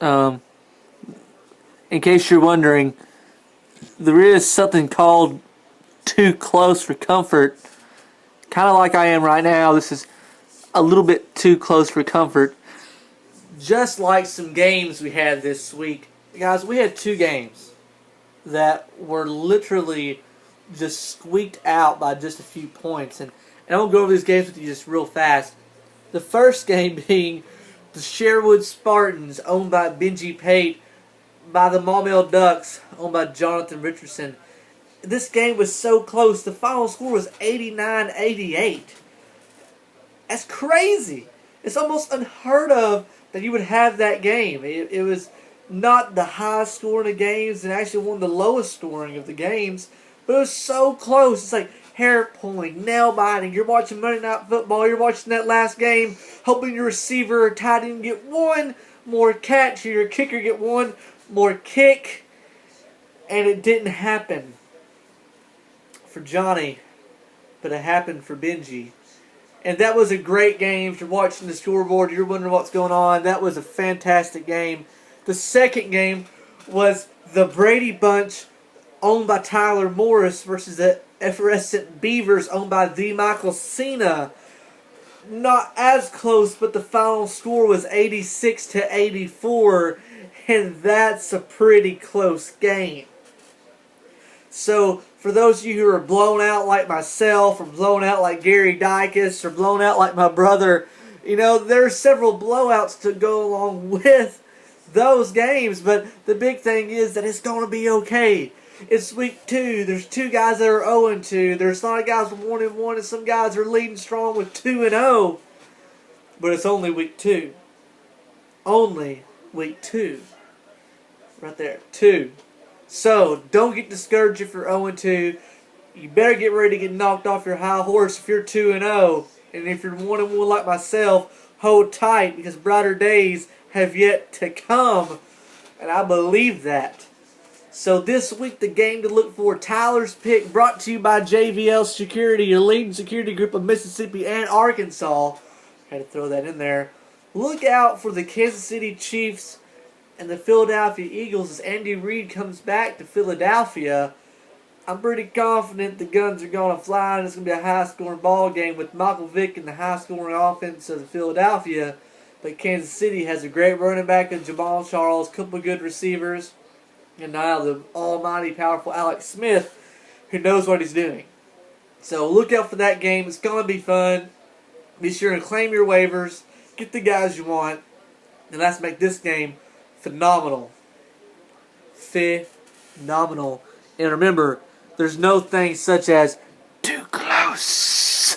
Um, in case you're wondering, there is something called too close for comfort. Kind of like I am right now. This is a little bit too close for comfort. Just like some games we had this week. Guys, we had two games that were literally just squeaked out by just a few points. And I'm going to go over these games with you just real fast. The first game being the Sherwood Spartans, owned by Benji Pate, by the Maumelle Ducks, owned by Jonathan Richardson. This game was so close. The final score was 89-88. That's crazy. It's almost unheard of that you would have that game. It was not the highest scoring of games and actually one of the lowest scoring of the games. But it was so close. It's like hair pulling, nail biting. You're watching Monday Night Football. You're watching that last game, hoping your receiver or tight end get one more catch or your kicker get one more kick. And it didn't happen for Johnny, but it happened for Benji. And that was a great game. If you're watching the scoreboard, you're wondering what's going on. That was a fantastic game. The second game was the Brady Bunch, owned by Tyler Morris, versus the Effervescent Beavers, owned by the Michael Cena. Not as close, but the final score was 86-84, and that's a pretty close game. So, for those of you who are blown out like myself, or blown out like Gary Dykes, or blown out like my brother, you know, there's several blowouts to go along with those games, but the big thing is that it's going to be okay. It's week 2. There's 2 guys that are 0-2. There's a lot of guys with 1-1, and some guys are leading strong with 2-0. But it's only week 2. Only week 2. Right there. 2. So, don't get discouraged if you're 0-2. You better get ready to get knocked off your high horse if you're 2-0. And if you're 1-1 like myself, hold tight because brighter days have yet to come. And I believe that. So this week, the game to look for, Tyler's Pick, brought to you by JVL Security, your leading security group of Mississippi and Arkansas. Had to throw that in there. Look out for the Kansas City Chiefs and the Philadelphia Eagles as Andy Reid comes back to Philadelphia. I'm pretty confident the guns are going to fly and it's going to be a high-scoring ball game with Michael Vick and the high-scoring offense of Philadelphia. But Kansas City has a great running back in Jamal Charles, a couple of good receivers, and now the almighty powerful Alex Smith, who knows what he's doing. So look out for that game. It's going to be fun. Be sure and claim your waivers. Get the guys you want. And let's make this game phenomenal. Phenomenal. And remember, there's no thing such as too close.